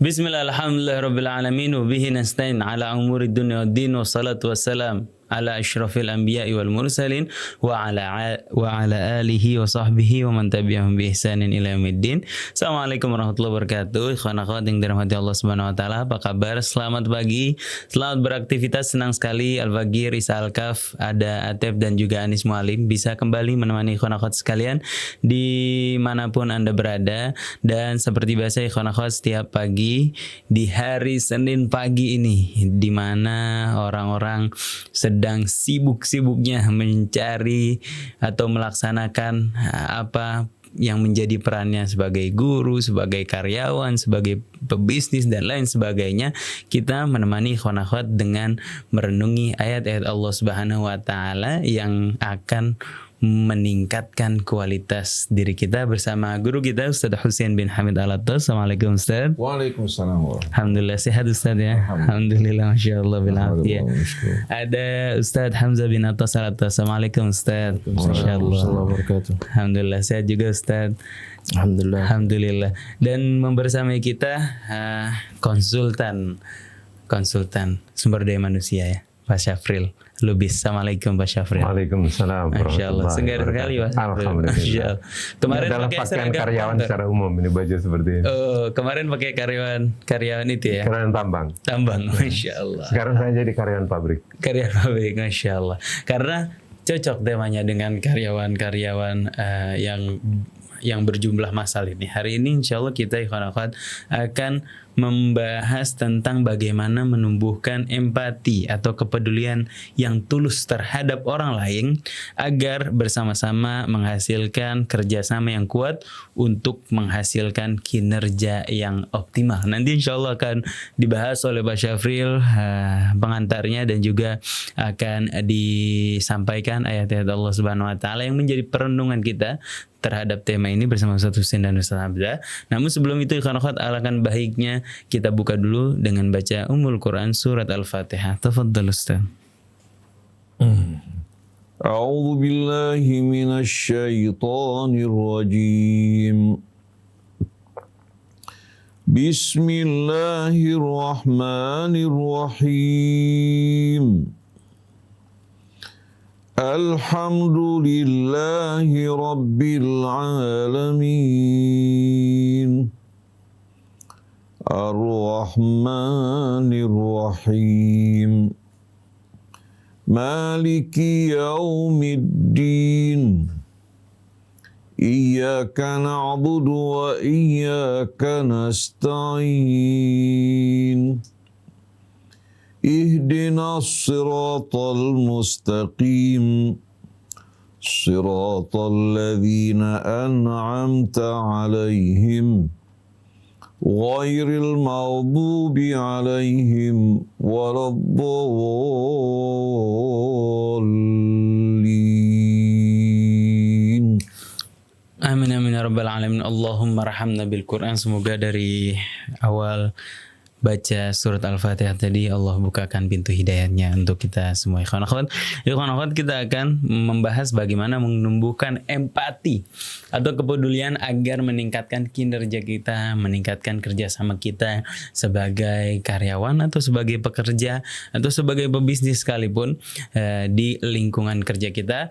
Bismillah, alhamdulillah, rabbil alamin, wa bihi nasta'in ala umuri dunya waddin, wassalatu wassalam ala asyrafil anbiya'i wal mursalin wa ala alihi wa sahbihi wa man tabi'ahum bi ihsanin ila yaumiddin. Assalamualaikum warahmatullahi wabarakatuh. Ikhwan akhwat yang dirahmati Allah Subhanahu wa taala, apa kabar? Selamat pagi, selamat beraktivitas. Senang sekali Al-Fagir, Isa Al-Kaf, ada Atef dan juga Anis Mualim bisa kembali menemani ikhwan akhwat sekalian dimanapun Anda berada. Dan seperti biasa ikhwan akhwat, setiap pagi di hari Senin pagi ini, di mana orang-orang sedang sibuk-sibuknya mencari atau melaksanakan apa yang menjadi perannya sebagai guru, sebagai karyawan, sebagai pebisnis dan lain sebagainya, kita menemani ikhwan akhwat dengan merenungi ayat-ayat Allah Subhanahu wa taala yang akan meningkatkan kualitas diri kita bersama guru kita Ustaz Husain bin Hamid Al-Attas. Assalamualaikum Ustaz. Waalaikumsalam. Alhamdulillah sehat Ustaz ya. Alhamdulillah, masyaallah bil afiyah. Ada Ustaz Hamzah bin Attas Al-Attas. Assalamualaikum Ustaz. Masyaallah. Alhamdulillah sehat juga Ustaz. Alhamdulillah. Dan membersamai kita konsultan sumber daya manusia ya, Pak Syafril Lubis. Assalamualaikum Pak Syafril. Waalaikumsalam. Masyaallah, segar sekali Pak. Alhamdulillah. Kemarin adalah pakai pakaian karyawan secara umum ini, baju seperti ini. Oh, kemarin pakai karyawan itu ya. Karyawan tambang. Masyaallah. Sekarang saya jadi karyawan pabrik. Karyawan pabrik, masyaallah. Karena cocok temanya dengan karyawan-karyawan yang berjumlah massal ini. Hari ini insya Allah kita ikhwan akhwat akan membahas tentang bagaimana menumbuhkan empati atau kepedulian yang tulus terhadap orang lain agar bersama-sama menghasilkan kerjasama yang kuat untuk menghasilkan kinerja yang optimal. Nanti insya Allah akan dibahas oleh Pak Syafril pengantarnya, dan juga akan disampaikan ayat-ayat Allah Subhanahu wa taala yang menjadi perenungan kita terhadap tema ini bersama Ustaz Husain dan Ustaz Hamzah. Namun sebelum itu ikhwan akhwat, alangkah baiknya kita buka dulu dengan baca Ummul Quran surat Al-Fatihah. Tafadhal Ustaz. A'udzu billahi minasy syaithanir rajim. Bismillahirrahmanirrahim. Alhamdulillahi Rabbil Alamin, Ar-Rahmanir Rahim, Maliki Yaumiddin, Iyyaka na'budu wa iyyaka nasta'in, Ihdinas siratal mustaqim, siratal ladzina an'amta 'alaihim, ghairil maghdubi 'alaihim waladdallin. Amin amin ya rabbal alamin. Allahumma rahamna bil Quran. Semoga dari awal baca surat Al-Fatihah tadi Allah bukakan pintu hidayahnya untuk kita semua. Ikhwan akhwat, kita akan membahas bagaimana menumbuhkan empati atau kepedulian agar meningkatkan kinerja kita, meningkatkan kerjasama kita sebagai karyawan atau sebagai pekerja atau sebagai pebisnis sekalipun di lingkungan kerja kita.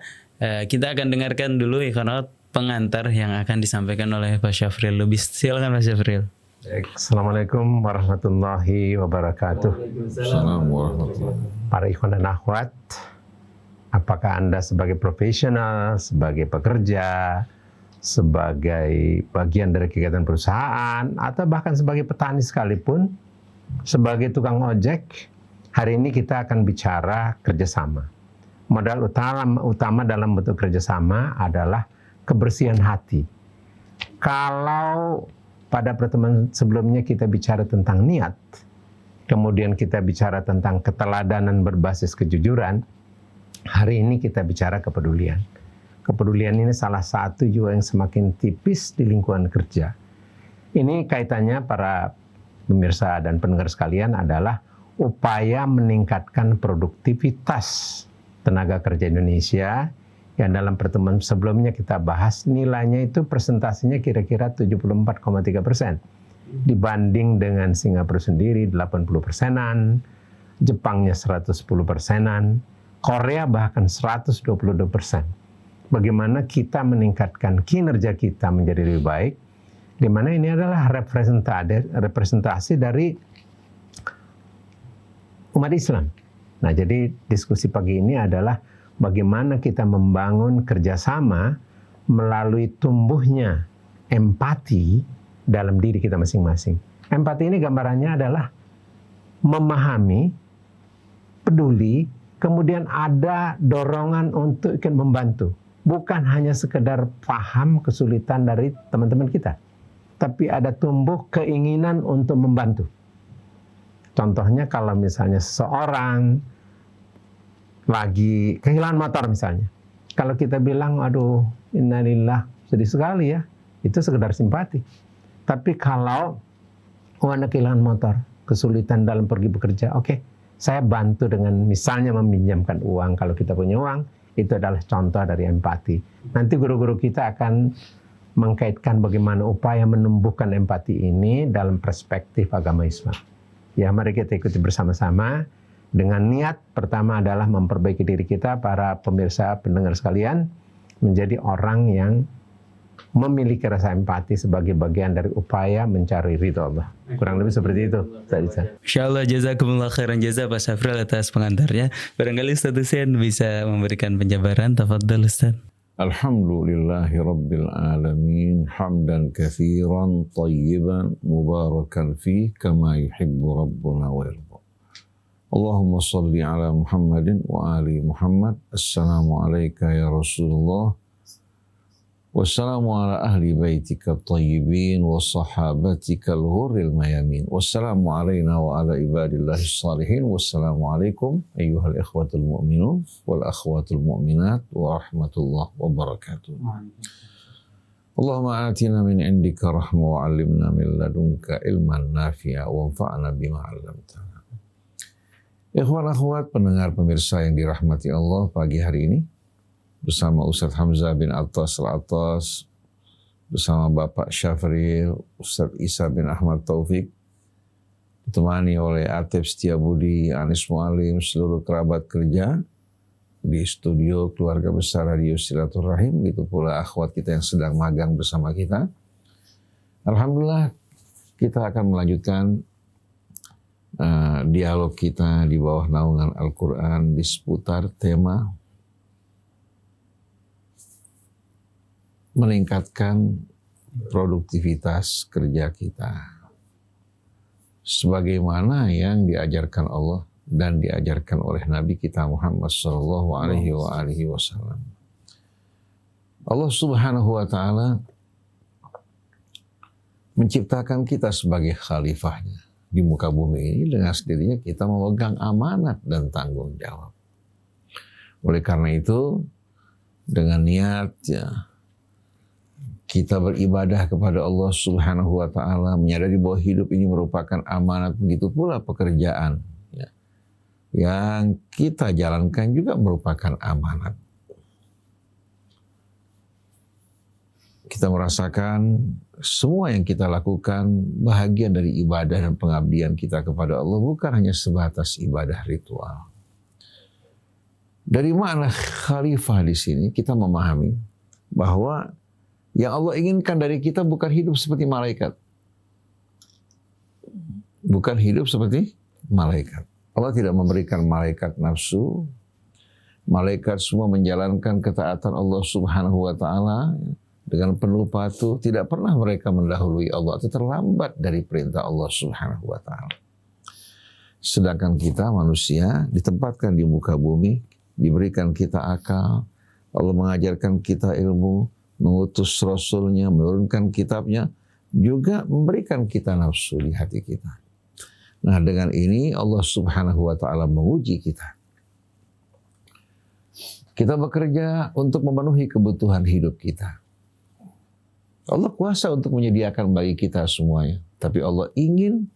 Kita akan dengarkan dulu ikhwan akhwat pengantar yang akan disampaikan oleh Pak Syafril Lubis. Silakan Pak Syafril. Assalamualaikum warahmatullahi wabarakatuh. Assalamualaikum warahmatullahi wabarakatuh. Para ikhwan dan akhwat, apakah Anda sebagai profesional, sebagai pekerja, sebagai bagian dari kegiatan perusahaan, atau bahkan sebagai petani sekalipun, sebagai tukang ojek, hari ini kita akan bicara kerjasama. Modal utama dalam bentuk kerjasama adalah kebersihan hati. Kalau pada pertemuan sebelumnya kita bicara tentang niat, kemudian kita bicara tentang keteladanan berbasis kejujuran, hari ini kita bicara kepedulian. Kepedulian ini salah satu juga yang semakin tipis di lingkungan kerja. Ini kaitannya para pemirsa dan pendengar sekalian adalah upaya meningkatkan produktivitas tenaga kerja Indonesia, yang dalam pertemuan sebelumnya kita bahas nilainya itu presentasinya kira-kira 74,3%. dibanding dengan Singapura sendiri 80%-an, Jepangnya 110%-an, Korea bahkan 122%. Bagaimana kita meningkatkan kinerja kita menjadi lebih baik, di mana ini adalah representasi dari umat Islam. Nah, jadi diskusi pagi ini adalah bagaimana kita membangun kerjasama melalui tumbuhnya empati dalam diri kita masing-masing. Empati ini gambarannya adalah memahami, peduli, kemudian ada dorongan untuk ikut membantu. Bukan hanya sekedar paham kesulitan dari teman-teman kita, tapi ada tumbuh keinginan untuk membantu. Contohnya kalau misalnya seseorang lagi kehilangan motor misalnya. Kalau kita bilang, aduh, innalillah, sedih sekali ya, itu sekedar simpati. Tapi kalau Anda kehilangan motor, kesulitan dalam pergi bekerja, oke, saya bantu dengan misalnya meminjamkan uang. Kalau kita punya uang, itu adalah contoh dari empati. Nanti guru-guru kita akan mengkaitkan bagaimana upaya menumbuhkan empati ini dalam perspektif agama Islam. Ya, mari kita ikuti bersama-sama dengan niat pertama adalah memperbaiki diri kita, para pemirsa pendengar sekalian, menjadi orang yang memiliki rasa empati sebagai bagian dari upaya mencari ridho Allah. Kurang lebih seperti itu. Insyaallah, jazakumullah khairan jaza Pak Syafril atas pengantarnya. Barangkali Ustaz Hussein bisa memberikan penjabaran. Tafadhal Ustaz. Alhamdulillahi Rabbil Alamin. Hamdan kathiran tayyiban mubarakan fi kama yuhibbu Rabbuna wa yarda. Allahumma salli ala Muhammadin wa ali Muhammad. Assalamu alayka ya Rasulullah. Wassalamu ala ahli baitika tayyibin wa sahabatika al-ghurril mayamin. Wassalamu alayna wa ala ibadillahi salihin. Wassalamu alaikum ayyuhal ikhwatul mu'minun wal akhwatul mu'minat wa rahmatullah wa barakatuh. Allahumma atina min indika rahma wa alimna min ladunka ilman nafi'a wa anfa'na bima 'allamtana. Ikhwan akhwat pendengar pemirsa yang dirahmati Allah, pagi hari ini bersama Ustadz Hamzah bin Attas Al-Attas, bersama Bapak Syafril, Ustadz Isa bin Ahmad Taufik, ditemani oleh Atep Setiabudi, Anis Mualim, seluruh kerabat kerja di studio keluarga besar Radio Silaturahim, begitu pula akhwat kita yang sedang magang bersama kita. Alhamdulillah, kita akan melanjutkan dialog kita di bawah naungan Al-Quran di seputar tema meningkatkan produktivitas kerja kita sebagaimana yang diajarkan Allah dan diajarkan oleh Nabi kita Muhammad sallallahu alaihi wasallam. Allah Subhanahu wa taala menciptakan kita sebagai khalifahnya di muka bumi ini, dengan sendirinya kita memegang amanat dan tanggung jawab. Oleh karena itu, dengan niat kita beribadah kepada Allah Subhanahu wa taala, menyadari bahwa hidup ini merupakan amanat, begitu pula pekerjaan yang kita jalankan juga merupakan amanat. Kita merasakan semua yang kita lakukan bahagian dari ibadah dan pengabdian kita kepada Allah, bukan hanya sebatas ibadah ritual. Dari makna khalifah di sini kita memahami bahwa yang Allah inginkan dari kita bukan hidup seperti malaikat. Bukan hidup seperti malaikat. Allah tidak memberikan malaikat nafsu. Malaikat semua menjalankan ketaatan Allah Subhanahu wa taala dengan penuh patuh. Tidak pernah mereka mendahului Allah atau terlambat dari perintah Allah Subhanahu wa taala. Sedangkan kita manusia ditempatkan di muka bumi, diberikan kita akal, Allah mengajarkan kita ilmu, mengutus Rasulnya, menurunkan kitabnya, juga memberikan kita nafsu di hati kita. Nah, dengan ini Allah Subhanahu wa taala menguji kita. Kita bekerja untuk memenuhi kebutuhan hidup kita. Allah kuasa untuk menyediakan bagi kita semuanya, tapi Allah ingin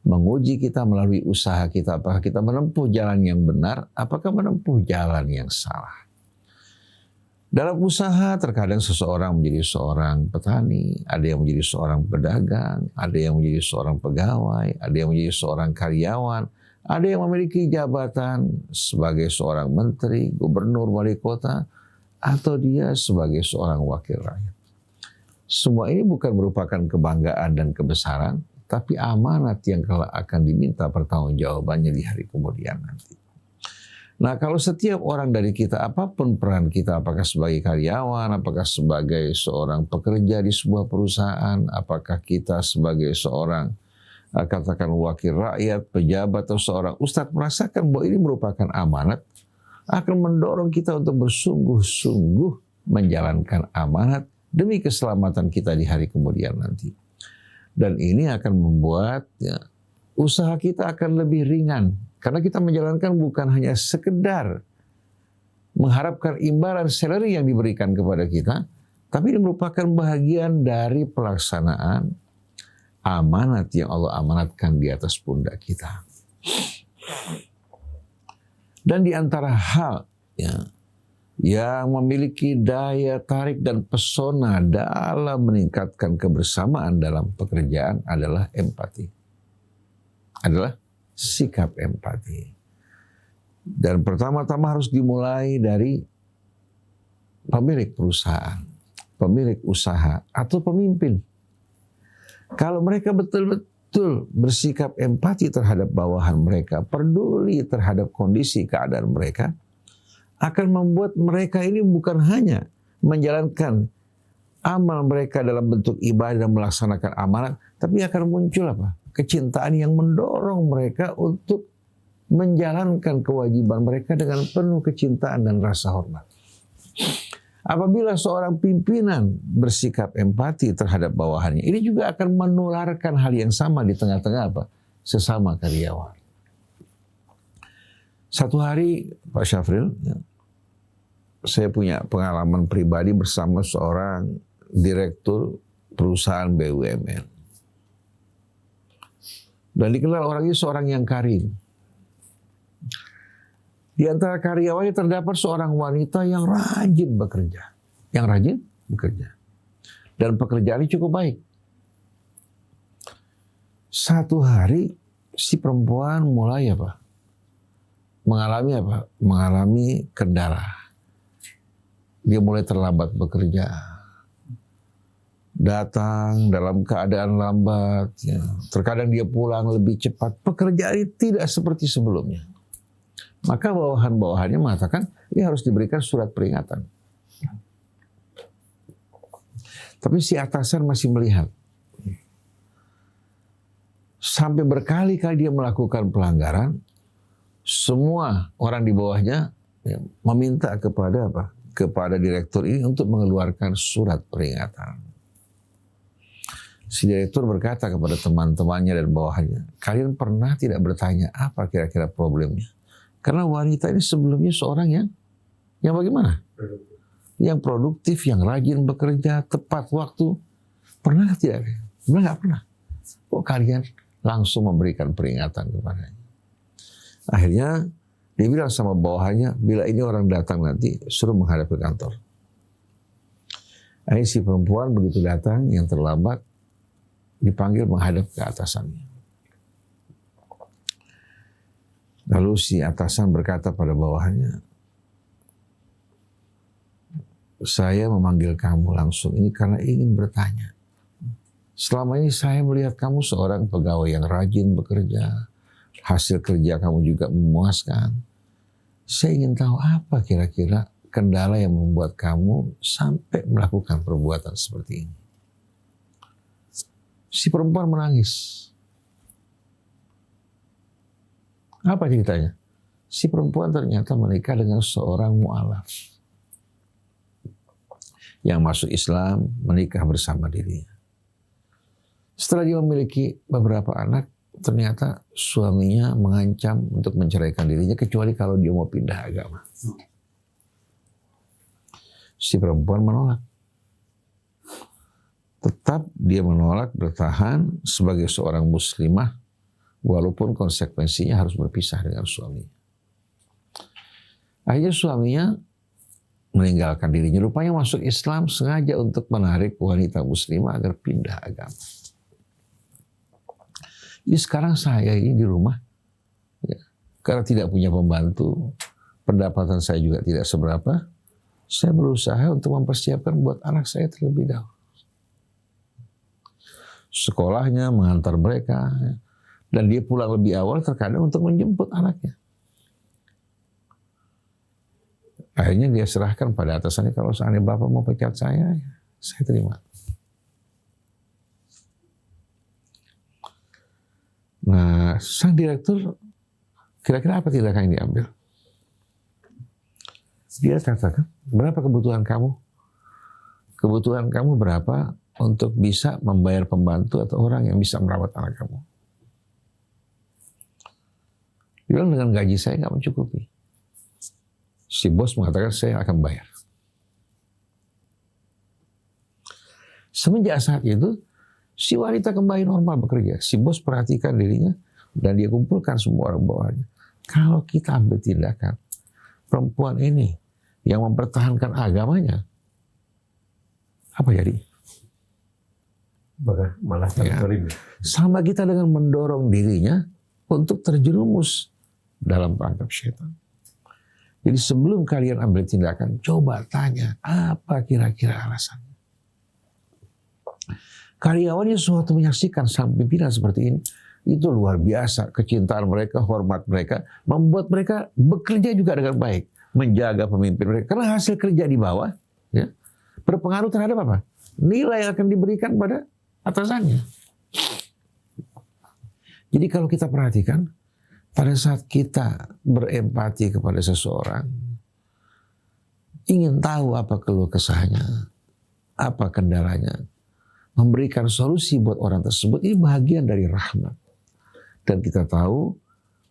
menguji kita melalui usaha kita. Apakah kita menempuh jalan yang benar, apakah menempuh jalan yang salah. Dalam usaha terkadang seseorang menjadi seorang petani, ada yang menjadi seorang pedagang, ada yang menjadi seorang pegawai, ada yang menjadi seorang karyawan, ada yang memiliki jabatan sebagai seorang menteri, gubernur, wali kota, atau dia sebagai seorang wakil rakyat. Semua ini bukan merupakan kebanggaan dan kebesaran, tapi amanat yang kelak akan diminta pertanggungjawabannya di hari kemudian nanti. Nah, kalau setiap orang dari kita, apapun peran kita, apakah sebagai karyawan, apakah sebagai seorang pekerja di sebuah perusahaan, apakah kita sebagai seorang katakan wakil rakyat, pejabat, atau seorang ustadz merasakan bahwa ini merupakan amanat, akan mendorong kita untuk bersungguh-sungguh menjalankan amanat demi keselamatan kita di hari kemudian nanti. Dan ini akan membuat usaha kita akan lebih ringan. Karena kita menjalankan bukan hanya sekedar mengharapkan imbalan salary yang diberikan kepada kita, tapi ini merupakan bagian dari pelaksanaan amanat yang Allah amanatkan di atas pundak kita. Dan di antara hal yang memiliki daya tarik dan pesona dalam meningkatkan kebersamaan dalam pekerjaan adalah empati. Adalah sikap empati. Dan pertama-tama harus dimulai dari pemilik perusahaan, pemilik usaha, atau pemimpin. Kalau mereka betul-betul bersikap empati terhadap bawahan mereka, peduli terhadap kondisi keadaan mereka, akan membuat mereka ini bukan hanya menjalankan amal mereka dalam bentuk ibadah dan melaksanakan amanat, tapi akan muncul apa? Kecintaan yang mendorong mereka untuk menjalankan kewajiban mereka dengan penuh kecintaan dan rasa hormat. Apabila seorang pimpinan bersikap empati terhadap bawahannya, ini juga akan menularkan hal yang sama di tengah-tengah apa? Sesama karyawan. Satu hari Pak Syafril, saya punya pengalaman pribadi bersama seorang direktur perusahaan BUMN. Dan dikenal orangnya seorang yang karim. Di antara karyawannya terdapat seorang wanita yang rajin bekerja. Yang rajin bekerja. Dan pekerjaannya cukup baik. Satu hari si perempuan mulai apa? Mengalami apa? Mengalami kendala. Dia mulai terlambat bekerja. Datang dalam keadaan lambat, terkadang dia pulang lebih cepat, pekerjaannya tidak seperti sebelumnya. Maka bawahan-bawahannya mengatakan, ini harus diberikan surat peringatan. Tapi si atasan masih melihat. Sampai berkali-kali dia melakukan pelanggaran, semua orang di bawahnya meminta kepada apa? Kepada direktur ini untuk mengeluarkan surat peringatan. Si direktur berkata kepada teman-temannya dan bawahannya, kalian pernah tidak bertanya apa kira-kira problemnya? Karena wanita ini sebelumnya seorang yang bagaimana? Yang produktif, yang rajin bekerja, tepat waktu. Pernah tidak? Bilang nggak pernah. Kok kalian langsung memberikan peringatan kepadanya? Akhirnya dia bilang sama bawahannya, bila ini orang datang nanti suruh menghadap ke kantor. Akhirnya si perempuan begitu datang yang terlambat, dipanggil menghadap ke atasannya. Lalu si atasan berkata pada bawahannya, saya memanggil kamu langsung ini karena ingin bertanya. Selama ini saya melihat kamu seorang pegawai yang rajin bekerja, hasil kerja kamu juga memuaskan. Saya ingin tahu apa kira-kira kendala yang membuat kamu sampai melakukan perbuatan seperti ini. Si perempuan menangis. Apa ceritanya? Si perempuan ternyata menikah dengan seorang mu'alaf. Yang masuk Islam, menikah bersama dirinya. Setelah dia memiliki beberapa anak, ternyata suaminya mengancam untuk menceraikan dirinya kecuali kalau dia mau pindah agama. Si perempuan menolak. Tetap dia menolak bertahan sebagai seorang muslimah walaupun konsekuensinya harus berpisah dengan suaminya. Akhirnya suaminya meninggalkan dirinya. Rupanya masuk Islam sengaja untuk menarik wanita muslimah agar pindah agama. Jadi sekarang saya ini di rumah, ya, karena tidak punya pembantu, pendapatan saya juga tidak seberapa, saya berusaha untuk mempersiapkan buat anak saya terlebih dahulu. Sekolahnya, mengantar mereka, dan dia pulang lebih awal terkadang untuk menjemput anaknya. Akhirnya dia serahkan pada atasannya, kalau seandainya Bapak mau pecat saya, ya, saya terima. Nah, sang direktur kira-kira apa tindakan yang diambil? Dia katakan, berapa kebutuhan kamu? Kebutuhan kamu berapa untuk bisa membayar pembantu atau orang yang bisa merawat anak kamu? Dia bilang, dengan gaji saya nggak mencukupi. Si bos mengatakan saya akan bayar. Semenjak saat itu, si wanita kembali normal bekerja. Si bos perhatikan dirinya dan dia kumpulkan semua orang bawahnya. Kalau kita ambil tindakan, perempuan ini yang mempertahankan agamanya, apa jadi? Malah Ya. Sama kita dengan mendorong dirinya untuk terjerumus dalam perangkap syaitan. Jadi sebelum kalian ambil tindakan, coba tanya, apa kira-kira alasannya? Karyawannya suatu menyaksikan sang pimpinan seperti ini, itu luar biasa. Kecintaan mereka, hormat mereka, membuat mereka bekerja juga dengan baik. Menjaga pemimpin mereka. Karena hasil kerja di bawah, ya, berpengaruh terhadap apa? Nilai yang akan diberikan pada atasannya. Jadi kalau kita perhatikan, pada saat kita berempati kepada seseorang, ingin tahu apa keluh kesahnya, apa kendalanya, memberikan solusi buat orang tersebut, ini bagian dari rahmat. Dan kita tahu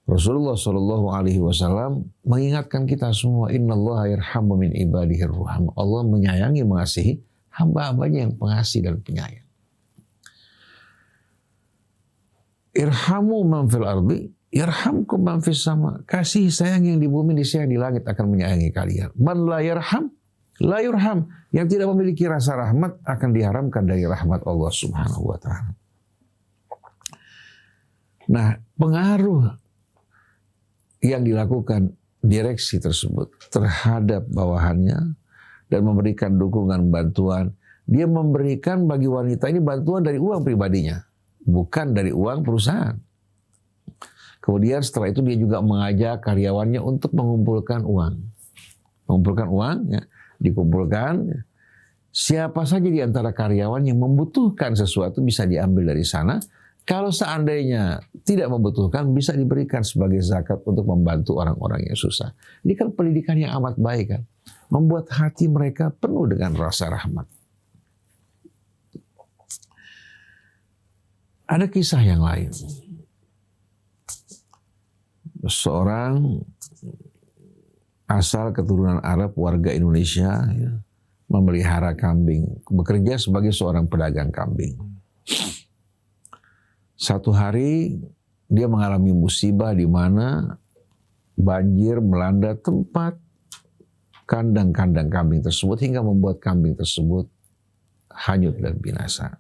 Rasulullah SAW mengingatkan kita semua, Innallaha yarhamu min ibadihi ruham. Allah menyayangi, mengasihi hamba-hambanya yang pengasih dan penyayang. Irhamu man fil ardi yarhamkum man fis sama. Kasih sayang yang di bumi, disayang di langit akan menyayangi kalian. Man la yarham la yurham. Yang tidak memiliki rasa rahmat akan diharamkan dari rahmat Allah Subhanahu wa taala. Nah, pengaruh yang dilakukan direksi tersebut terhadap bawahannya dan memberikan dukungan bantuan, dia memberikan bagi wanita ini bantuan dari uang pribadinya, bukan dari uang perusahaan. Kemudian setelah itu dia juga mengajak karyawannya untuk mengumpulkan uang. Mengumpulkan uang, ya, dikumpulkan. Siapa saja di antara karyawan yang membutuhkan sesuatu bisa diambil dari sana. Kalau seandainya tidak membutuhkan, bisa diberikan sebagai zakat untuk membantu orang-orang yang susah. Ini kan pendidikan yang amat baik kan. Membuat hati mereka penuh dengan rasa rahmat. Ada kisah yang lain. Seorang asal keturunan Arab, warga Indonesia, ya, memelihara kambing, bekerja sebagai seorang pedagang kambing. Satu hari dia mengalami musibah di mana banjir melanda tempat kandang-kandang kambing tersebut hingga membuat kambing tersebut hanyut dan binasa.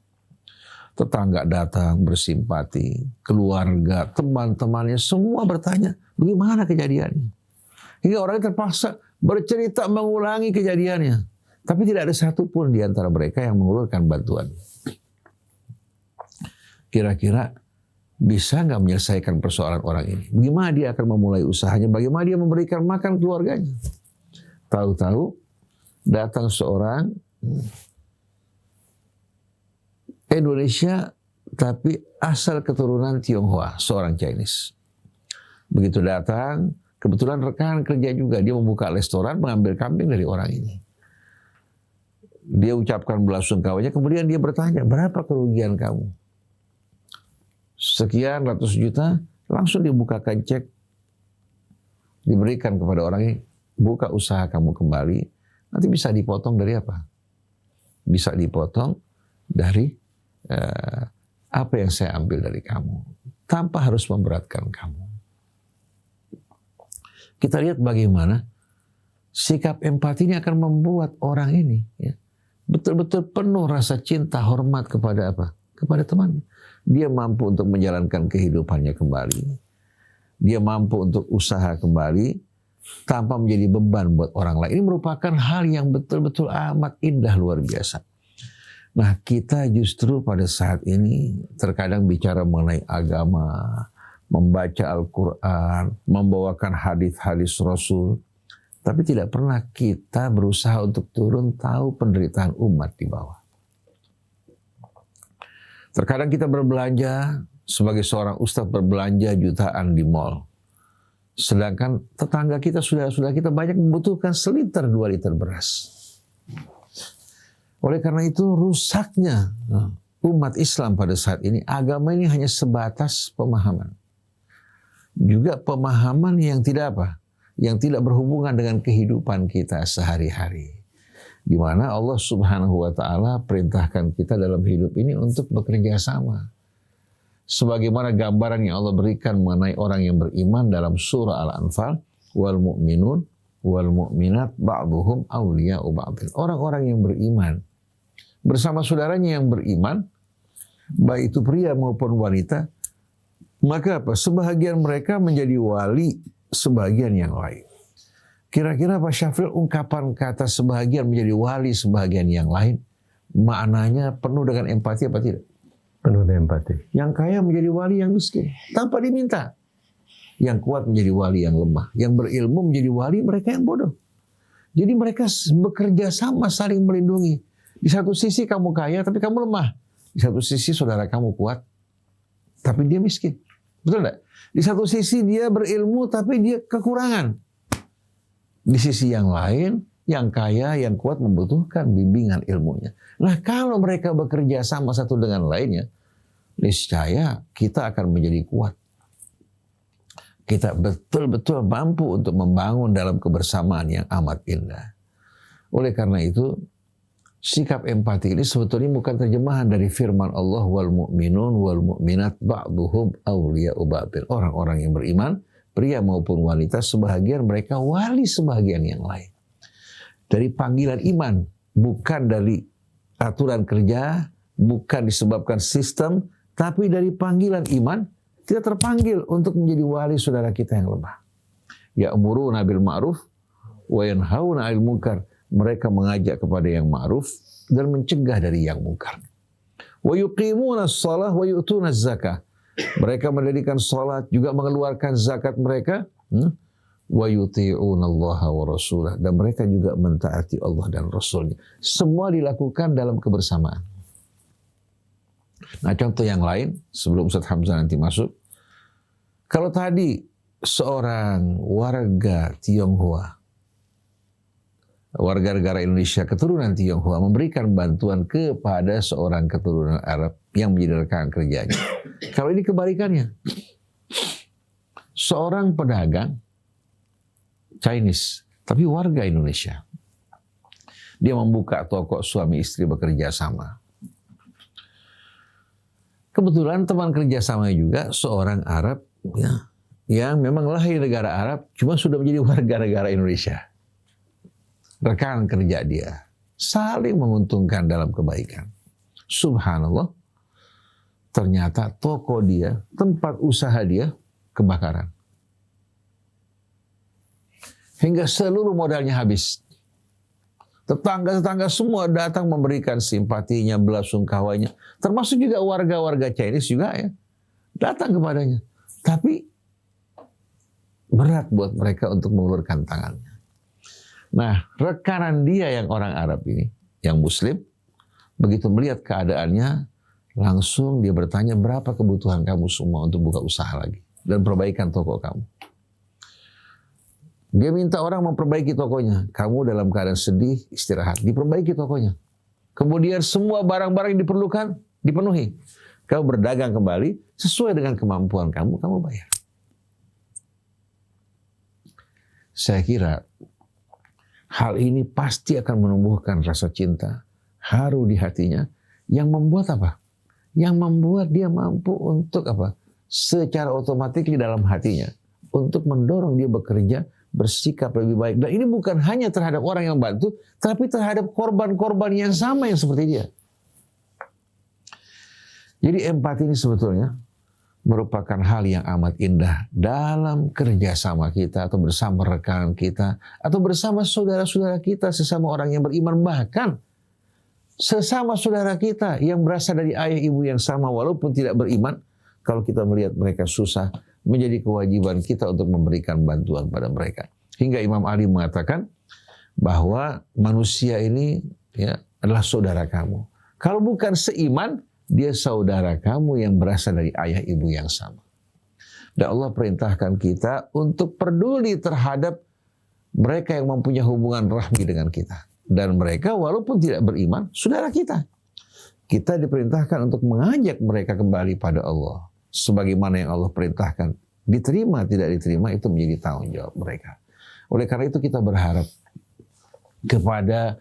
Tetangga datang bersimpati, keluarga, teman-temannya semua bertanya, bagaimana kejadiannya? Hingga orang terpaksa bercerita mengulangi kejadiannya. Tapi tidak ada satupun di antara mereka yang mengulurkan bantuan. Kira-kira bisa nggak menyelesaikan persoalan orang ini? Bagaimana dia akan memulai usahanya? Bagaimana dia memberikan makan keluarganya? Tahu-tahu datang seorang Indonesia tapi asal keturunan Tionghoa, seorang Chinese. Begitu datang, kebetulan rekan kerja juga, dia membuka restoran, mengambil kambing dari orang ini. Dia ucapkan belasungkawanya, kemudian dia bertanya, berapa kerugian kamu? Sekian ratus juta, langsung dibukakan cek, diberikan kepada orang ini, buka usaha kamu kembali, nanti bisa dipotong dari apa? Bisa dipotong dari apa yang saya ambil dari kamu, tanpa harus memberatkan kamu. Kita lihat bagaimana Sikap empati ini akan membuat orang ini ya, betul-betul penuh rasa cinta, hormat kepada apa? Kepada temannya. Dia mampu untuk menjalankan kehidupannya kembali. Dia mampu untuk usaha kembali tanpa menjadi beban buat orang lain. Ini merupakan hal yang betul-betul amat indah, luar biasa. Nah, kita justru pada saat ini terkadang bicara mengenai agama, membaca Al-Quran, membawakan hadis-hadis Rasul, tapi tidak pernah kita berusaha untuk turun tahu penderitaan umat di bawah. Terkadang kita berbelanja, sebagai seorang ustadz berbelanja jutaan di mall. Sedangkan tetangga kita, sudah kita banyak membutuhkan seliter 2 liter beras. Oleh karena itu rusaknya umat Islam pada saat ini, agama ini hanya sebatas pemahaman. Juga pemahaman yang tidak apa? Yang tidak berhubungan dengan kehidupan kita sehari-hari. Di mana Allah Subhanahu wa taala perintahkan kita dalam hidup ini untuk bekerja sama. Sebagaimana gambaran yang Allah berikan mengenai orang yang beriman dalam surah Al-Anfal, wal mu'minun wal mu'minat ba'duhum awliya'u ba'din. Orang-orang yang beriman bersama saudaranya yang beriman, baik itu pria maupun wanita, maka apa? Sebahagian mereka menjadi wali sebahagian yang lain. Kira-kira Pak Syafil, ungkapan kata sebahagian menjadi wali sebahagian yang lain, maknanya penuh dengan empati apa tidak? Penuh dengan empati. Yang kaya menjadi wali yang miskin tanpa diminta. Yang kuat menjadi wali yang lemah. Yang berilmu menjadi wali mereka yang bodoh. Jadi mereka bekerja sama saling melindungi. Di satu sisi kamu kaya tapi kamu lemah. Di satu sisi saudara kamu kuat tapi dia miskin. Betul tidak? Di satu sisi dia berilmu tapi dia kekurangan. Di sisi yang lain, yang kaya, yang kuat membutuhkan bimbingan ilmunya. Nah, kalau mereka bekerja sama satu dengan lainnya, niscaya kita akan menjadi kuat. Kita betul-betul mampu untuk membangun dalam kebersamaan yang amat indah. Oleh karena itu, sikap empati ini sebetulnya bukan terjemahan dari firman Allah, wal mu'minun wal mu'minat ba'duhum awliya'u ba'din. Orang-orang yang beriman, pria maupun wanita, sebahagian mereka wali sebahagian yang lain. Dari panggilan iman, bukan dari aturan kerja, bukan disebabkan sistem, tapi dari panggilan iman, kita terpanggil untuk menjadi wali saudara kita yang lemah. Ya'muruna bil ma'ruf wa yanhauna 'anil munkar. Mereka mengajak kepada yang ma'ruf dan mencegah dari yang munkar. Wa yuqimuna shalah wa yu'tuna zakah. Mereka mendirikan salat, juga mengeluarkan zakat mereka. Wa yuti'unallaha wa rasulah. Dan mereka juga mentaati Allah dan Rasulnya. Semua dilakukan dalam kebersamaan. Nah, contoh yang lain, sebelum Ustaz Hamzah nanti masuk. Kalau tadi seorang warga Tionghoa, warga negara Indonesia keturunan Tionghoa memberikan bantuan kepada seorang keturunan Arab yang menjadi rekan kerjanya. Kalau ini kebalikannya. Seorang pedagang Chinese, tapi warga Indonesia. Dia membuka toko, suami istri bekerja sama. Kebetulan teman kerja sama juga seorang Arab ya, yang memang lahir negara Arab, cuma sudah menjadi warga negara Indonesia. Rekan kerja dia saling menguntungkan dalam kebaikan. Subhanallah, ternyata toko dia, tempat usaha dia kebakaran. Hingga seluruh modalnya habis. Tetangga-tetangga semua datang memberikan simpatinya, belasungkawanya. Termasuk juga warga-warga Chinese juga ya. Datang kepadanya. Tapi berat buat mereka untuk mengulurkan tangannya. Nah, rekanan dia yang orang Arab ini, yang Muslim, begitu melihat keadaannya, langsung dia bertanya, berapa kebutuhan kamu semua untuk buka usaha lagi dan perbaikan toko kamu. Dia minta orang memperbaiki tokonya. Kamu dalam keadaan sedih, istirahat, diperbaiki tokonya. Kemudian semua barang-barang yang diperlukan dipenuhi. Kamu berdagang kembali sesuai dengan kemampuan kamu, kamu bayar. Saya kira hal ini pasti akan menumbuhkan rasa cinta, haru di hatinya, yang membuat apa? Yang membuat dia mampu untuk apa? Secara otomatis di dalam hatinya, untuk mendorong dia bekerja bersikap lebih baik. Dan ini bukan hanya terhadap orang yang bantu, tapi terhadap korban-korban yang sama yang seperti dia. Jadi empati ini sebetulnya merupakan hal yang amat indah dalam kerjasama kita atau bersama rekan kita atau bersama saudara-saudara kita sesama orang yang beriman, bahkan sesama saudara kita yang berasal dari ayah ibu yang sama walaupun tidak beriman. Kalau kita melihat mereka susah, menjadi kewajiban kita untuk memberikan bantuan pada mereka. Hingga Imam Ali mengatakan bahwa manusia ini ya adalah saudara kamu. Kalau bukan seiman, dia saudara kamu yang berasal dari ayah ibu yang sama. Dan Allah perintahkan kita untuk peduli terhadap mereka yang mempunyai hubungan rahmi dengan kita. Dan mereka walaupun tidak beriman, saudara kita. Kita diperintahkan untuk mengajak mereka kembali pada Allah. Sebagaimana yang Allah perintahkan. Diterima, tidak diterima, itu menjadi tanggung jawab mereka. Oleh karena itu kita berharap kepada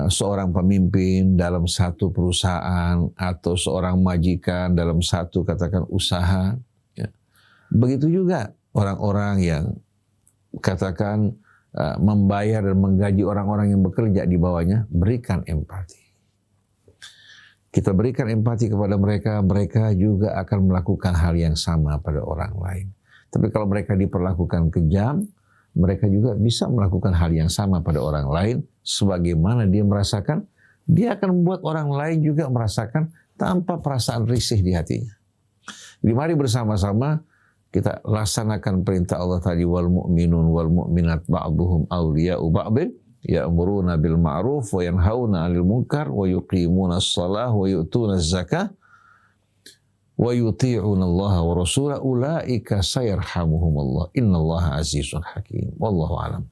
seorang pemimpin dalam satu perusahaan atau seorang majikan dalam satu katakan usaha. Ya. Begitu juga orang-orang yang katakan membayar dan menggaji orang-orang yang bekerja di bawahnya, berikan empati. Kita berikan empati kepada mereka, mereka juga akan melakukan hal yang sama pada orang lain. Tapi kalau mereka diperlakukan kejam, mereka juga bisa melakukan hal yang sama pada orang lain, sebagaimana dia merasakan, dia akan membuat orang lain juga merasakan tanpa perasaan risih di hatinya. Jadi mari bersama-sama kita laksanakan perintah Allah tadi, wal mu'minun wal mu'minat ba'duhum awliya'u ba'din ya'muruna bil ma'ruf wa yanhauna 'anil munkar wa yuqimuna as-shalah wa yu'tuna az-zakah wa yuti'una Allah wa rasulahu ulaika sayarhamuhumullah innallaha azizun hakim. Wallahu a'lam.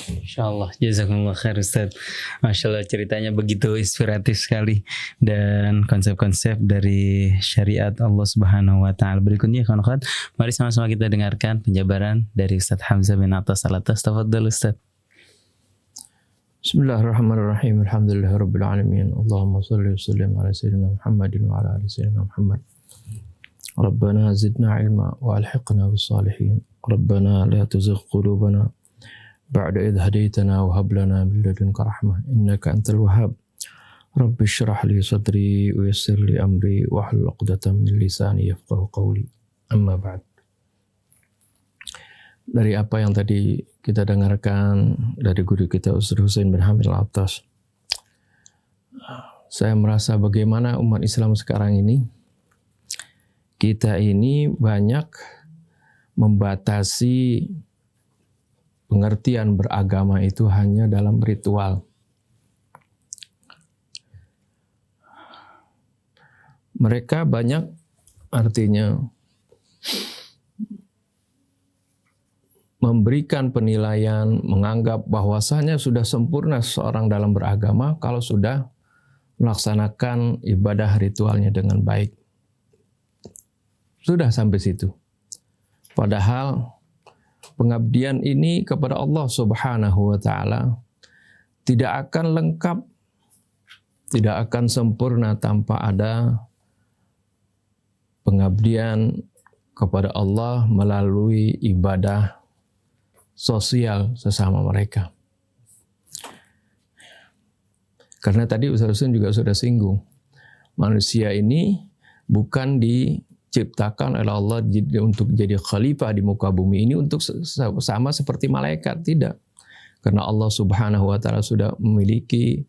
Insyaallah, jazakumullah khair Ustaz. Masya Allah, ceritanya begitu inspiratif sekali dan konsep-konsep dari syariat Allah Subhanahu wa taala. Berikutnya kawan-kawan, mari sama-sama kita dengarkan penjabaran dari Ustaz Hamzah bin Atas Al-Atas. Tafadhal Ustaz. Bismillahirrahmanirrahim. Alhamdulillahirabbil alamin. Allahumma shalli wa sallim ala sayyidina Muhammadin wa ala ali sayyidina Muhammad. Rabbana zidna ilma wa alhiqna bis salihin. Rabbana la tuzigh qulubana ba'da idh hadaytana wa hab lana min ladunka rahmah innaka antal wahhab. Rabbi shrah li sadri wa yassir li amri wa hlul 'uqdatam min lisani yafqahu qawli. Amma ba'd. Dari apa yang tadi kita dengarkan dari guru kita Ustaz Husain bin Hamid Al-Atas, saya merasa bagaimana umat Islam sekarang ini, kita ini banyak membatasi pengertian beragama itu hanya dalam ritual. Mereka banyak artinya memberikan penilaian, menganggap bahwasanya sudah sempurna seorang dalam beragama kalau sudah melaksanakan ibadah ritualnya dengan baik. Sudah sampai situ. Padahal pengabdian ini kepada Allah Subhanahu wa taala tidak akan lengkap, tidak akan sempurna tanpa ada pengabdian kepada Allah melalui ibadah sosial sesama mereka. Karena tadi Ustaz Husain juga sudah singgung, manusia ini bukan diciptakan oleh Allah untuk jadi khalifah di muka bumi ini untuk sama seperti malaikat, tidak. Karena Allah Subhanahu wa taala sudah memiliki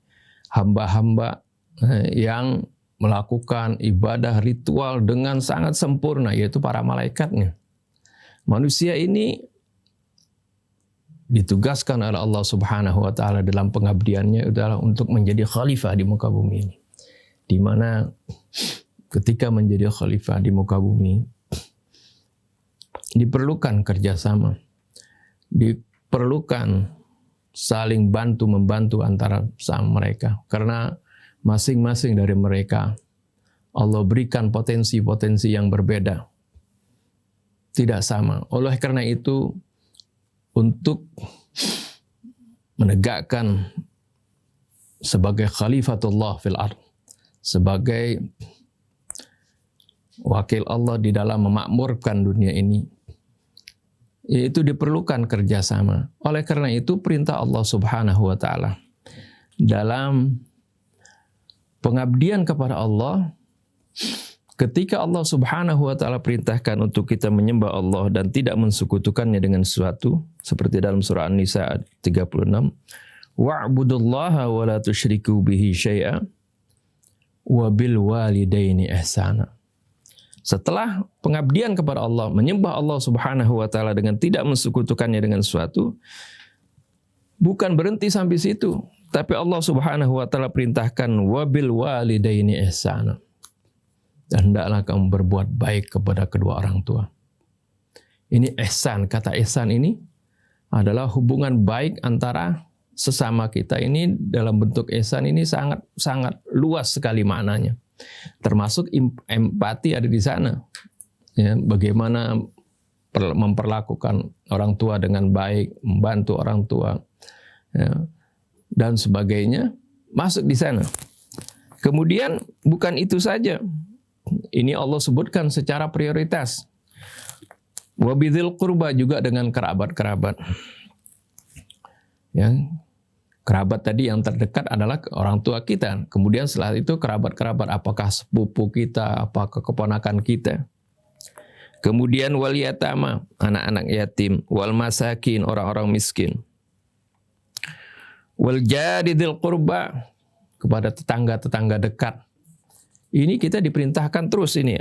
hamba-hamba yang melakukan ibadah ritual dengan sangat sempurna, yaitu para malaikatnya. Manusia ini ditugaskan oleh Allah Subhanahu wa taala dalam pengabdiannya adalah untuk menjadi khalifah di muka bumi ini. Di mana ketika menjadi khalifah di muka bumi diperlukan kerjasama, diperlukan saling bantu-membantu antara sama mereka, karena masing-masing dari mereka Allah berikan potensi-potensi yang berbeda, tidak sama. Oleh karena itu, untuk menegakkan sebagai khalifatullah fil ard, sebagai wakil Allah di dalam memakmurkan dunia ini, yaitu diperlukan kerjasama. Oleh karena itu perintah Allah Subhanahu wa Ta'ala dalam pengabdian kepada Allah, ketika Allah Subhanahu wa Ta'ala perintahkan untuk kita menyembah Allah dan tidak mensekutukannya dengan sesuatu, seperti dalam surah An-Nisa 36, wa'budullaha wa la tusyriku bihi syai'a wa bil walidaini ihsana. Setelah pengabdian kepada Allah, menyembah Allah Subhanahu wa Ta'ala dengan tidak mensekutukannya dengan sesuatu, bukan berhenti sampai situ, tapi Allah Subhanahu wa Ta'ala perintahkan wabil walidaini ihsana. Dan hendaklah kamu berbuat baik kepada kedua orang tua. Ini ihsan. Kata ihsan ini adalah hubungan baik antara sesama kita. Ini dalam bentuk ihsan ini sangat luas sekali maknanya. Termasuk empati ada di sana. Ya, bagaimana memperlakukan orang tua dengan baik, membantu orang tua, ya, dan sebagainya, masuk di sana. Kemudian bukan itu saja. Ini Allah sebutkan secara prioritas. Wabidzil qurba, juga dengan kerabat-kerabat. Ya, kerabat tadi yang terdekat adalah orang tua kita. Kemudian setelah itu kerabat-kerabat, apakah sepupu kita, apakah keponakan kita. Kemudian wal yatama, anak-anak yatim, wal masakin, orang-orang miskin. Wal jari dzil qurba, kepada tetangga-tetangga dekat. Ini kita diperintahkan terus ini.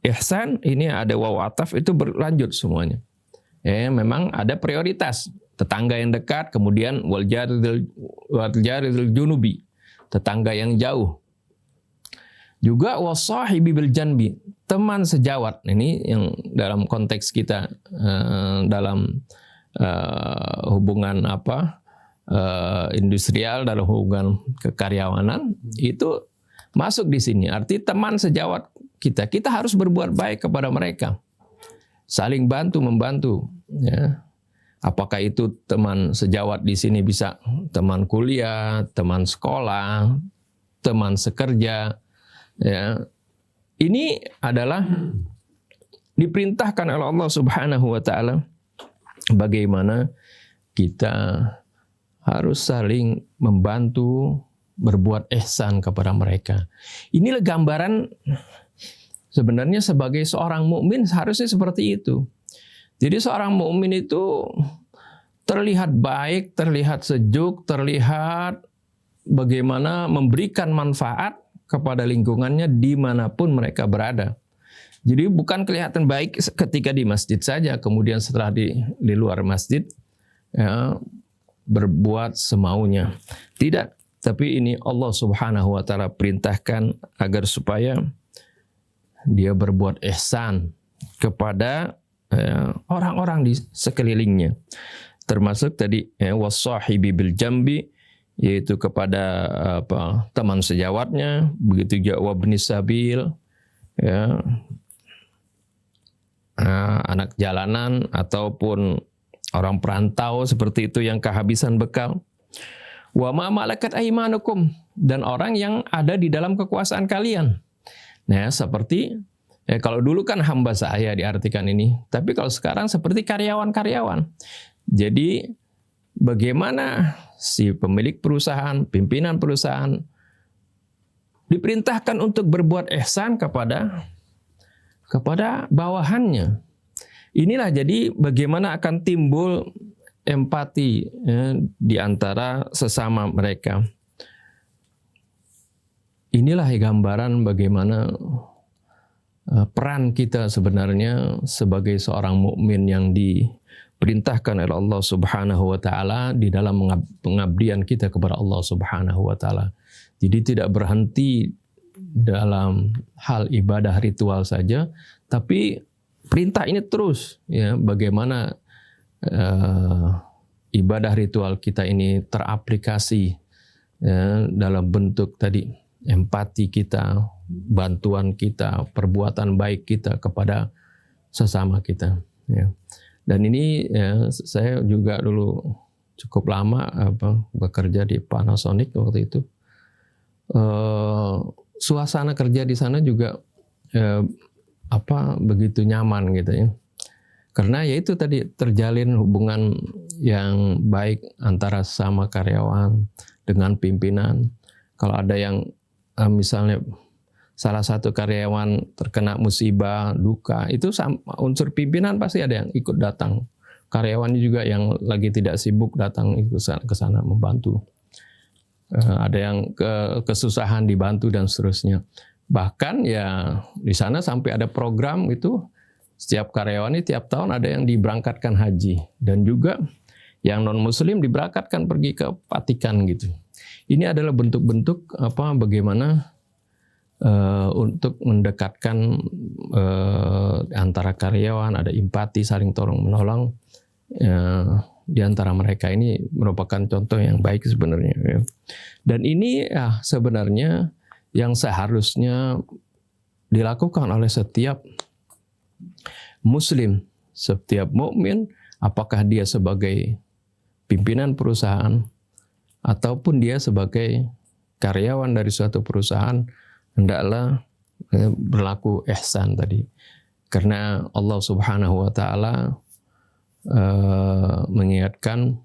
Ihsan, ini ada waw ataf, itu berlanjut semuanya. Ya, memang ada prioritas. Tetangga yang dekat, kemudian wal jari dzil junubi, tetangga yang jauh. Juga wasahibi bil janbi, teman sejawat. Ini yang dalam konteks kita dalam hubungan industrial, dalam hubungan kekaryawanan, itu masuk di sini. Arti teman sejawat kita. Kita harus berbuat baik kepada mereka. Saling bantu membantu, ya. Apakah itu teman sejawat di sini bisa teman kuliah, teman sekolah, teman sekerja, ya. Ini adalah diperintahkan oleh Allah Subhanahu wa Ta'ala bagaimana kita harus saling membantu, berbuat ihsan kepada mereka. Inilah gambaran sebenarnya sebagai seorang mukmin harusnya seperti itu. Jadi seorang mukmin itu terlihat baik, terlihat sejuk, terlihat bagaimana memberikan manfaat kepada lingkungannya dimanapun mereka berada. Jadi bukan kelihatan baik ketika di masjid saja, kemudian setelah di luar masjid, ya, berbuat semaunya. Tidak, tapi ini Allah Subhanahu wa Ta'ala perintahkan agar supaya dia berbuat ihsan kepada orang-orang di sekelilingnya. Termasuk tadi wasahibi bil jambi, yaitu kepada teman sejawatnya, begitu juga wabnis sabil, ya, anak jalanan ataupun orang perantau seperti itu yang kehabisan bekal. Wa ma malakat aimanukum, dan orang yang ada di dalam kekuasaan kalian. Nah, seperti kalau dulu kan hamba saya diartikan ini, tapi kalau sekarang seperti karyawan-karyawan. Jadi bagaimana si pemilik perusahaan, pimpinan perusahaan diperintahkan untuk berbuat ihsan kepada bawahannya. Inilah jadi bagaimana akan timbul empati, ya, di antara sesama mereka. Inilah gambaran bagaimana peran kita sebenarnya sebagai seorang mukmin yang diperintahkan oleh Allah Subhanahu wa Ta'ala di dalam pengabdian kita kepada Allah Subhanahu wa Ta'ala. Jadi tidak berhenti dalam hal ibadah ritual saja, tapi perintah ini terus, ya, bagaimana ibadah ritual kita ini teraplikasi, ya, dalam bentuk tadi empati kita, bantuan kita, perbuatan baik kita kepada sesama kita, ya. Dan ini, ya, saya juga dulu cukup lama bekerja di Panasonic waktu itu. Suasana kerja di sana juga begitu nyaman gitu, ya. Karena ya itu tadi terjalin hubungan yang baik antara sama karyawan dengan pimpinan. Kalau ada yang misalnya salah satu karyawan terkena musibah, duka, itu unsur pimpinan pasti ada yang ikut datang. Karyawan juga yang lagi tidak sibuk datang ke sana membantu. Ada yang kesusahan dibantu dan seterusnya. Bahkan ya di sana sampai ada program itu setiap karyawan ini tiap tahun ada yang diberangkatkan haji dan juga yang non muslim diberangkatkan pergi ke Vatikan gitu. Ini adalah bentuk-bentuk bagaimana untuk mendekatkan antara karyawan, ada empati, saling tolong menolong di antara mereka. Ini merupakan contoh yang baik sebenarnya. Ya. Dan ini sebenarnya yang seharusnya dilakukan oleh setiap Muslim, setiap mukmin, apakah dia sebagai pimpinan perusahaan ataupun dia sebagai karyawan dari suatu perusahaan, hendaklah berlaku ihsan tadi. Karena Allah Subhanahu wa taala mengingatkan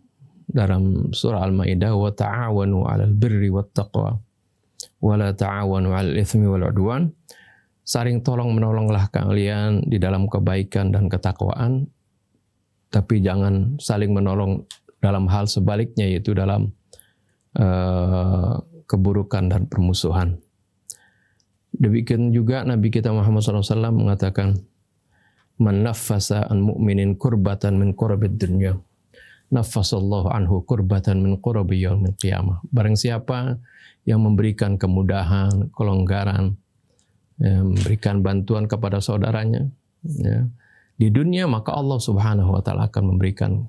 dalam surah Al-Maidah, wa ta'awanu 'alal birri wat taqwa wa la ta'awanu 'alal itsmi wal 'udwan. Saling tolong menolonglah kalian di dalam kebaikan dan ketakwaan, tapi jangan saling menolong dalam hal sebaliknya, yaitu dalam keburukan dan permusuhan. Demikian juga Nabi kita Muhammad SAW mengatakan, man naffasa an mu'minin kurbatan min kurabid dunya, naffasallahu anhu kurbatan min kurabi yaumil qiyamah. Barang siapa yang memberikan kemudahan, kelonggaran, memberikan bantuan kepada saudaranya di dunia, maka Allah Subhanahu wa taala akan memberikan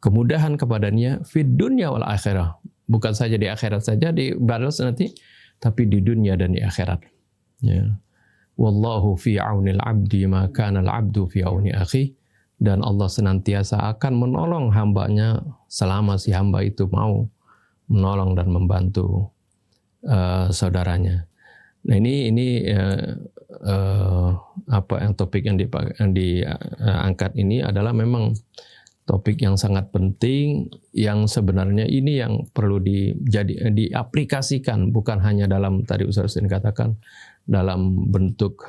kemudahan kepadanya fid dunya wal akhirah. Bukan saja di akhirat saja dibalas nanti, tapi di dunia dan di akhirat. Ya. Wallahu fi aunil abdi ma kana al-abdu fi auni akhi. Dan Allah senantiasa akan menolong hambanya selama si hamba itu mau menolong dan membantu saudaranya. Nah ini topik yang diangkat ini adalah memang topik yang sangat penting, yang sebenarnya ini yang perlu diaplikasikan, bukan hanya dalam tadi Ustaz Husain katakan dalam bentuk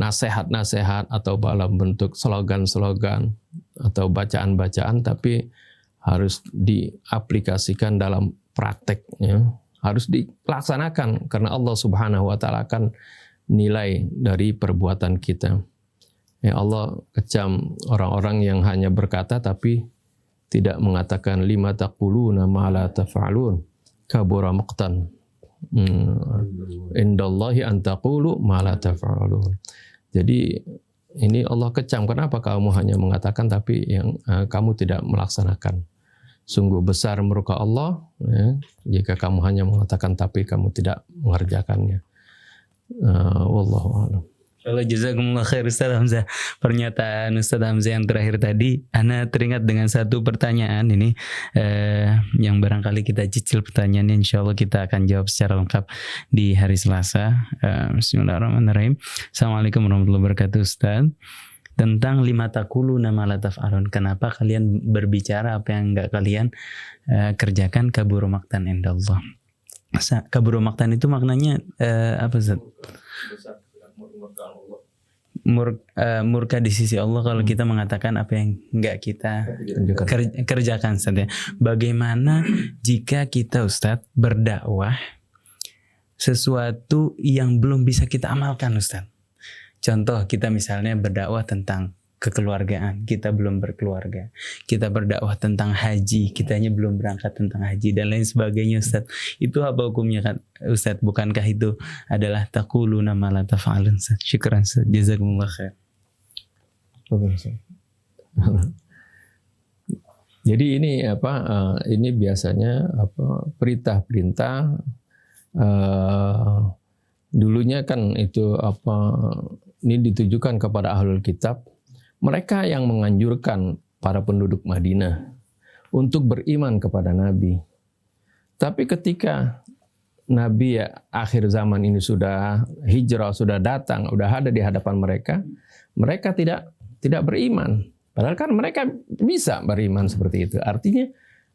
nasihat-nasihat atau dalam bentuk slogan-slogan atau bacaan-bacaan, tapi harus diaplikasikan dalam prakteknya. Harus dilaksanakan karena Allah Subhanahu wa taala akan nilai dari perbuatan kita. Ya Allah kecam orang-orang yang hanya berkata tapi tidak mengatakan lima taquluna ma la taf'alun kabura maqtan indallahi an taqulu ma la taf'alun. Jadi ini Allah kecam, kenapa kamu hanya mengatakan tapi yang kamu tidak melaksanakan. Sungguh besar murka Allah jika kamu hanya mengatakan tapi kamu tidak mengerjakannya. Wallahu a'lam. Insyaallah, jazakumullah khair Ustaz Hamzah. Pernyataan Ustaz Hamzah yang terakhir tadi, ana teringat dengan satu pertanyaan ini yang barangkali kita cicil pertanyaannya, insyaallah kita akan jawab secara lengkap di hari Selasa. Bismillahirrahmanirrahim. Assalamualaikum warahmatullahi wabarakatuh Ustaz. Tentang lima taquluna ma la taf'alun. Kenapa kalian berbicara apa yang enggak kalian kerjakan? Kaburu maqtan indallah. Kaburu maqtan itu maknanya apa Ustaz? Murka di sisi Allah kalau kita mengatakan apa yang enggak kita kerjakan Ustaz ya. Bagaimana jika kita Ustaz berdakwah sesuatu yang belum bisa kita amalkan Ustaz? Contoh, kita misalnya berdakwah tentang kekeluargaan, kita belum berkeluarga. Kita berdakwah tentang haji, kitanya belum berangkat tentang haji dan lain sebagainya Ustaz. Itu apa hukumnya kan Ustaz? Bukankah itu adalah taquluna ma la taf'alun Ustaz? Syukran Ustaz. Jazakumullah khair. Jadi ini ini biasanya perintah-perintah dulunya kan itu ini ditujukan kepada ahlul kitab, mereka yang menganjurkan para penduduk Madinah untuk beriman kepada Nabi. Tapi ketika Nabi akhir zaman ini sudah hijrah, sudah datang, sudah ada di hadapan mereka, mereka tidak beriman. Padahal kan mereka bisa beriman seperti itu. Artinya,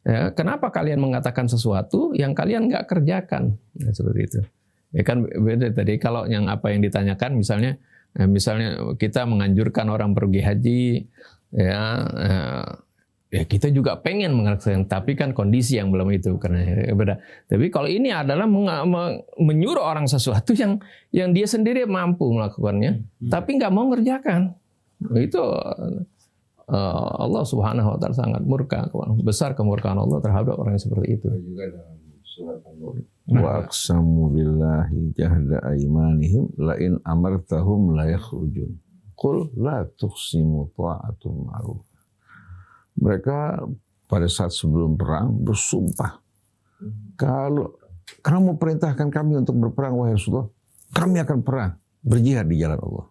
ya, kenapa kalian mengatakan sesuatu yang kalian nggak kerjakan? Ya, seperti itu. Ya kan beda tadi kalau yang apa yang ditanyakan misalnya kita menganjurkan orang pergi haji, ya kita juga pengen mengerjakan, tapi kan kondisi yang belum itu karena beda. Tapi kalau ini adalah menyuruh orang sesuatu yang dia sendiri mampu melakukannya, tapi nggak mau mengerjakan. Itu Allah Subhanahu Wa Taala sangat murka, besar kemurkaan Allah terhadap orang yang seperti itu. Juga dalam surat An-Nur. Wa aqsamu billahi jahda aymanihim la in amartahum la yakhrujun. Qul la tuqsimu ta'atun ma'ruf. Mereka pada saat sebelum perang bersumpah, kalau kamu perintahkan kami untuk berperang wahai Rasulullah, kami akan perang, berjihad di jalan Allah.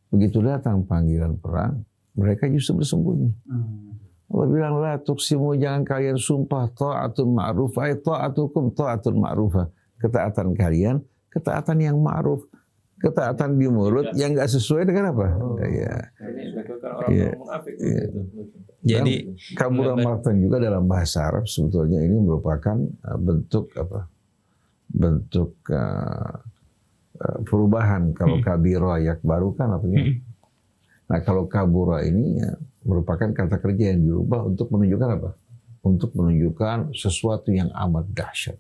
Begitu datang panggilan perang, mereka justru bersembunyi. Allah bilang, la tuqsimu, jangan kalian sumpah ta'atun ma'ruf, ay ta'atukum ta'atun ma'rufah. Ketaatan kalian, ketaatan yang ma'ruf. Ketaatan di mulut yang nggak sesuai dengan apa? Jadi kabura maqtan juga dalam bahasa Arab sebetulnya ini merupakan bentuk apa? Bentuk perubahan. Kalau kabira yakbaru kan artinya. Nah kalau kabura ini ya, merupakan kata kerja yang dirubah untuk menunjukkan apa? Untuk menunjukkan sesuatu yang amat dahsyat.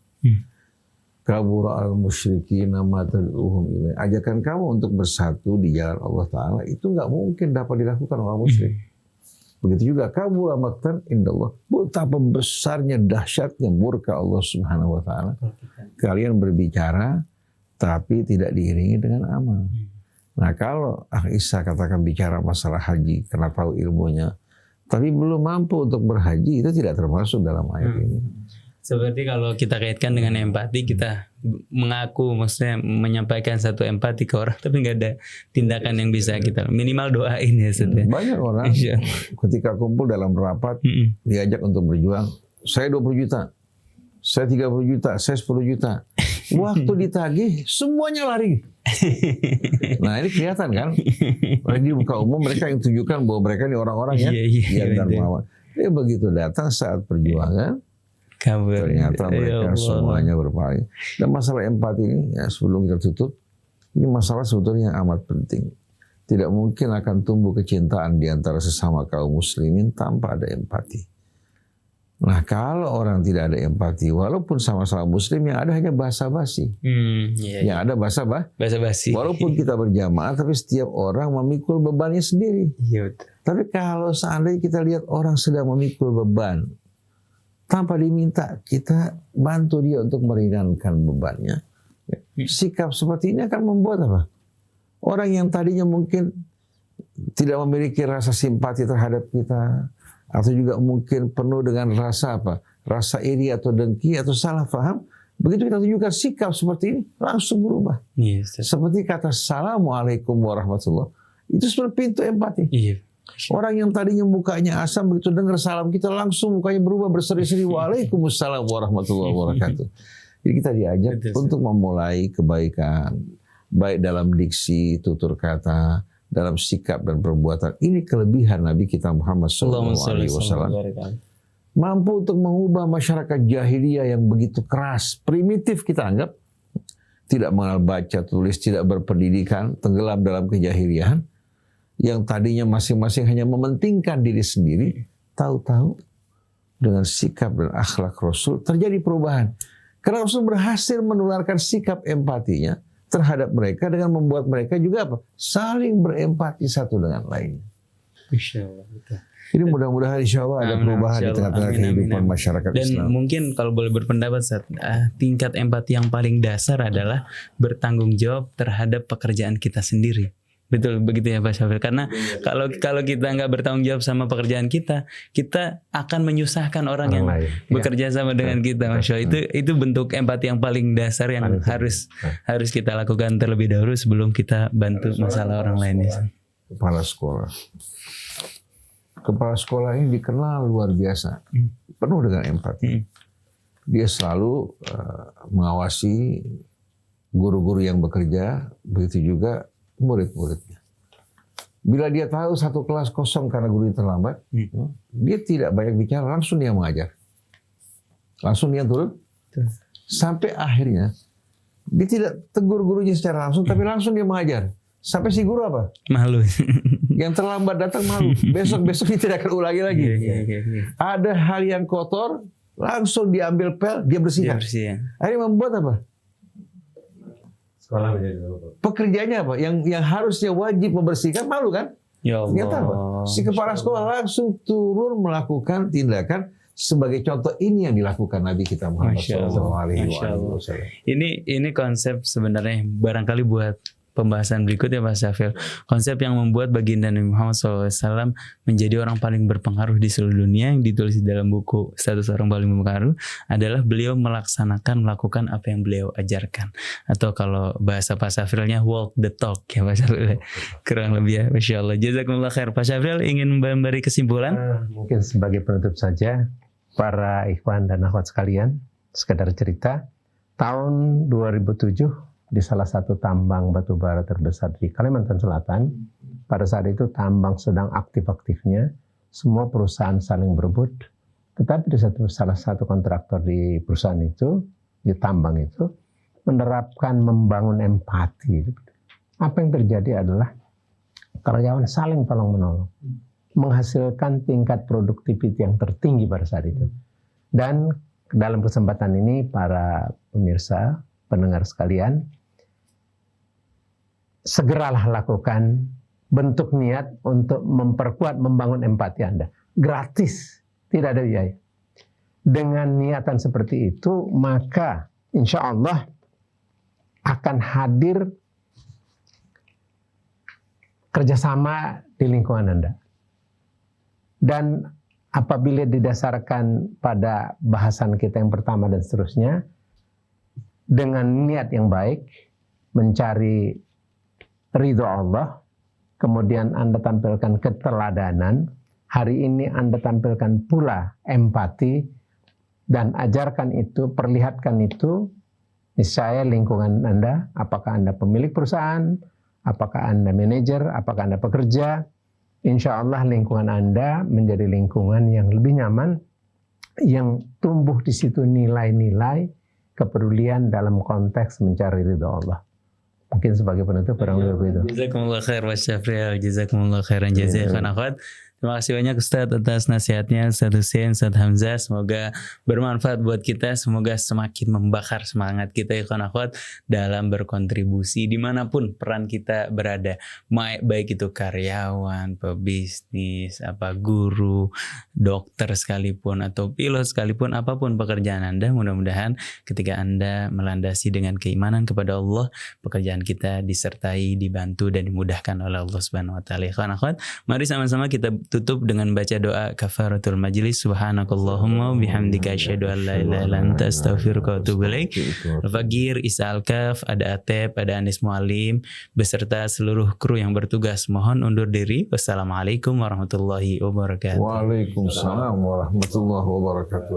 Kabura al-musyrikin ma tad'uhum ilaih. Ajakan kamu untuk bersatu di jalan Allah Ta'ala itu nggak mungkin dapat dilakukan orang musyrik. Begitu juga kabura maqtan indallah. Betapa besarnya dahsyatnya murka Allah Subhanahu Wa Ta'ala. Kalian berbicara tapi tidak diiringi dengan amal. Nah kalau Isa katakan bicara masalah haji karena tahu ilmunya, tapi belum mampu untuk berhaji, itu tidak termasuk dalam ayat ini. Seperti kalau kita kaitkan dengan empati, kita mengaku, maksudnya menyampaikan satu empati ke orang, tapi nggak ada tindakan yang bisa kita, minimal doain ya. Banyak orang ketika kumpul dalam rapat, diajak untuk berjuang, saya 20 juta, saya 30 juta, saya 10 juta. Waktu ditagih, semuanya lari. Nah ini kelihatan kan, di muka umum mereka yang tunjukkan bahwa mereka ini orang-orang ya, dan melawan. Begitu datang saat perjuangan, ternyata mereka semuanya berpaling. Dan masalah empati ini, ya, sebelum kita tutup, ini masalah sebetulnya yang amat penting. Tidak mungkin akan tumbuh kecintaan di antara sesama kaum muslimin tanpa ada empati. Nah kalau orang tidak ada empati, walaupun sama-sama muslim, yang ada hanya basa-basi. Yang ada basa-basi. Walaupun kita berjamaah, tapi setiap orang memikul bebannya sendiri. Tapi kalau seandainya kita lihat orang sedang memikul beban, tanpa diminta, kita bantu dia untuk meringankan bebannya. Sikap seperti ini akan membuat apa? Orang yang tadinya mungkin tidak memiliki rasa simpati terhadap kita, atau juga mungkin penuh dengan rasa apa? Rasa iri atau dengki atau salah faham. Begitu kita tunjukkan sikap seperti ini, langsung berubah. Seperti kata Assalamualaikum warahmatullahi wabarakatuh. Itu sebenarnya pintu empati. Orang yang tadinya mukanya asam, begitu dengar salam kita langsung mukanya berubah berseri-seri. Waalaikumsalam warahmatullahi wabarakatuh. Jadi kita diajak untuk memulai kebaikan, baik dalam diksi, tutur kata, dalam sikap dan perbuatan. Ini kelebihan Nabi kita Muhammad SAW. Mampu untuk mengubah masyarakat jahiliyah yang begitu keras, primitif kita anggap, tidak mengenal baca, tulis, tidak berpendidikan, tenggelam dalam kejahiliahan, yang tadinya masing-masing hanya mementingkan diri sendiri, tahu-tahu dengan sikap dan akhlak Rasul terjadi perubahan. Karena Rasul berhasil menularkan sikap empatinya terhadap mereka dengan membuat mereka juga apa? Saling berempati satu dengan lain. Insyaallah. Jadi mudah-mudahan insyaallah ada perubahan di tengah-tengah kehidupan masyarakat Islam. Dan mungkin kalau boleh berpendapat, tingkat empati yang paling dasar adalah bertanggung jawab terhadap pekerjaan kita sendiri. Betul begitu ya Pak Syafil. Karena kalau kita nggak bertanggung jawab sama pekerjaan kita akan menyusahkan orang yang bekerja sama dengan kita. Masya Allah. Itu bentuk empati yang paling dasar yang harus kita lakukan terlebih dahulu sebelum kita bantu masalah orang lain. Kepala sekolah ini dikenal luar biasa, penuh dengan empati. Dia selalu mengawasi guru-guru yang bekerja, begitu juga murid-muridnya. Bila dia tahu satu kelas kosong karena guru terlambat, dia tidak banyak bicara, langsung dia mengajar. Langsung dia turun. Sampai akhirnya, dia tidak tegur gurunya secara langsung, tapi langsung dia mengajar. Sampai si guru apa? Malu. Yang terlambat datang malu. Besok-besok dia tidak akan ulangi lagi. Ada hal yang kotor, langsung diambil pel, dia bersihkan. Akhirnya membuat apa? Sekolah menjadi Pekerjaannya apa? Yang harusnya wajib membersihkan, malu kan? Ya Allah. Ternyata apa? Si kepala sekolah langsung turun melakukan tindakan sebagai contoh. Ini yang dilakukan Nabi kita Muhammad SAW. Ini konsep sebenarnya barangkali buat pembahasan berikutnya Pak Syafil. Konsep yang membuat baginda Nabi Muhammad SAW menjadi orang paling berpengaruh di seluruh dunia yang ditulis di dalam buku 100 Orang Paling Berpengaruh adalah beliau melakukan apa yang beliau ajarkan. Atau kalau bahasa Pak Syafilnya walk the talk ya Pak Syafil. Kurang lebih ya. Masya Allah. Jazakumullah khair. Pak Syafil ingin memberi kesimpulan? Mungkin sebagai penutup saja, para ikhwan dan akhwat sekalian, sekedar cerita, tahun 2007 di salah satu tambang batu bara terbesar di Kalimantan Selatan. Pada saat itu tambang sedang aktif-aktifnya, semua perusahaan saling berebut. Tetapi di salah satu kontraktor di perusahaan itu, di tambang itu, menerapkan membangun empati. Apa yang terjadi adalah karyawan saling tolong-menolong, menghasilkan tingkat produktiviti yang tertinggi pada saat itu. Dan dalam kesempatan ini para pemirsa, pendengar sekalian, segeralah lakukan bentuk niat untuk memperkuat, membangun empati Anda. Gratis, tidak ada biaya. Dengan niatan seperti itu, maka insya Allah akan hadir kerjasama di lingkungan Anda. Dan apabila didasarkan pada bahasan kita yang pertama dan seterusnya, dengan niat yang baik, mencari ridho Allah, kemudian Anda tampilkan keteladanan, hari ini Anda tampilkan pula empati, dan ajarkan itu, perlihatkan itu, niscaya lingkungan Anda, apakah Anda pemilik perusahaan, apakah Anda manajer, apakah Anda pekerja, insya Allah lingkungan Anda menjadi lingkungan yang lebih nyaman, yang tumbuh di situ nilai-nilai kepedulian dalam konteks mencari ridho Allah. Mungkin sebagai penutup kurang lebih begitu. Jazakumullah khair Mas Syafril. Jazakumullah khairan jazaa akhwat. Terima kasih banyak Ustaz atas nasihatnya, Ustaz Hussein, Ustaz Hamzah. Semoga bermanfaat buat kita. Semoga semakin membakar semangat kita ya akhwat dalam berkontribusi dimanapun peran kita berada. Baik itu karyawan, pebisnis, guru, dokter sekalipun, atau pilot sekalipun, apapun pekerjaan Anda. Mudah-mudahan ketika Anda melandasi dengan keimanan kepada Allah, pekerjaan kita disertai, dibantu, dan dimudahkan oleh Allah Subhanahu wa Ta'ala. Akhwat, mari sama-sama kita tutup dengan baca doa kafaratul majlis. Subhanakallahumma bihamdika asyhadu an la ilaha illa anta astaghfiruka wa atubu ilaik. Al-Fagir, Isa Al-Kaf, ada Atep, ada Anis Mualim beserta seluruh kru yang bertugas mohon undur diri. Wassalamualaikum warahmatullahi wabarakatuh. Waalaikumsalam warahmatullahi wabarakatuh.